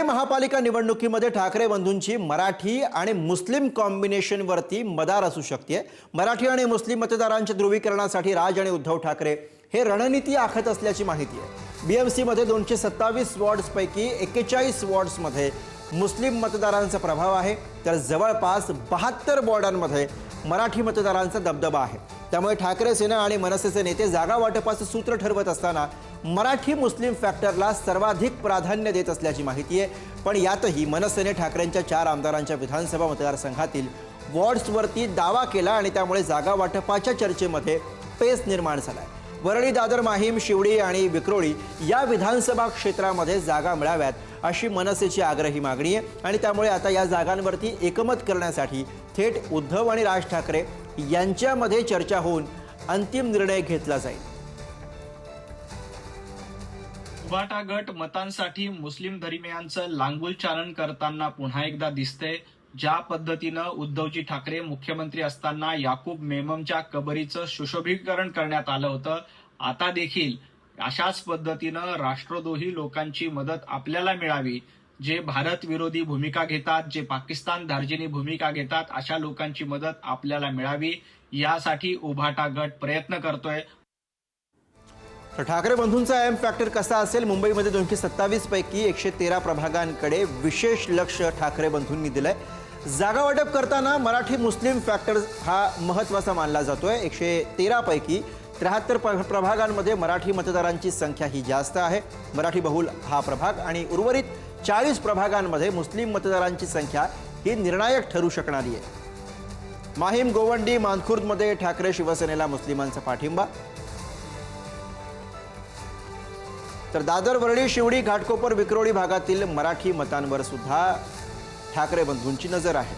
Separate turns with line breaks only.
महापालिका निवडणुकीमध्ये ठाकरे बंधूंची मराठी आणि मुस्लिम कॉम्बिनेशनवरती मदार असू शकते। मराठी आणि मुस्लिम मतदारांच्या ध्रुवीकरणासाठी राज आणि उद्धव ठाकरे हे रणनीती आखत असल्याची माहिती आहे। बीएमसी मध्ये 227 वॉर्ड्स पैकी 41 वॉर्ड्स मध्ये मुस्लिम मतदारांचा प्रभाव आहे, तर जवळपास 72 वॉर्डांमध्ये मराठी मतदारांचा दबदबा आहे। त्यामुळे ठाकरे सेना आणि मनसेचे नेते जागा वाटपाचं सूत्र ठरवत असताना मराठी मुस्लिम फॅक्टरला सर्वाधिक प्राधान्य देत असल्याची माहिती आहे। पण यातही मनसेने ठाकरेंच्या 4 आमदारांच्या विधानसभा मतदारसंघातील वॉर्ड्सवरती दावा केला आणि त्यामुळे जागा वाटपाच्या चर्चेमध्ये पेच निर्माण झालाय। वरळी, दादर, माहीम, शिवडी आणि विक्रोळी या विधानसभा क्षेत्रामध्ये जागा मिळाव्यात अशी मनसेची आग्रही मागणी आहे आणि त्यामुळे आता या जागांवरती एकमत करण्यासाठी थेट उद्धव आणि राज ठाकरे यांच्यामध्ये चर्चा होऊन अंतिम निर्णय घेतला जाईल।
उभाटा गट मतांसाठी मुस्लिम धर्मियांचं लांगुल चालन करताना पुन्हा एकदा दिसतंय। ज्या पद्धतीनं उद्धवजी ठाकरे मुख्यमंत्री असताना याकूब मेमनच्या कबरीचं सुशोभीकरण करण्यात आलं होतं, आता देखील अशाच पद्धतीनं राष्ट्रद्रोही लोकांची मदत आपल्याला मिळावी, जे भारत विरोधी भूमिका घेतात, जे पाकिस्तान धार्जिणी भूमिका घेतात, अशा लोकांची मदत आपल्याला मिळावी यासाठी उभाटा गट प्रयत्न करतोय।
तर ठाकरे बंधूंचा एम फॅक्टर कसा असेल? मुंबईमध्ये 227 पैकी 113 प्रभागांकडे विशेष लक्ष ठाकरे बंधूंनी दिलंय। जागा वाटप करताना मराठी मुस्लिम फॅक्टर हा महत्त्वाचा मानला जातोय। 113 पैकी 73 प्रभागांमध्ये मराठी मतदारांची संख्या ही जास्त आहे, मराठी बहुल हा प्रभाग, आणि उर्वरित 40 प्रभागांमध्ये मुस्लिम मतदारांची संख्या ही निर्णायक ठरू शकणारी आहे। माहीम, गोवंडी, मानखुर्दमध्ये ठाकरे शिवसेनेला मुस्लिमांचा पाठिंबा, तर दादर, वरळी, शिवडी, घाटकोपर, विक्रोळी भागातील मराठी मतांवर सुद्धा ठाकरे बंधूंची नजर आहे।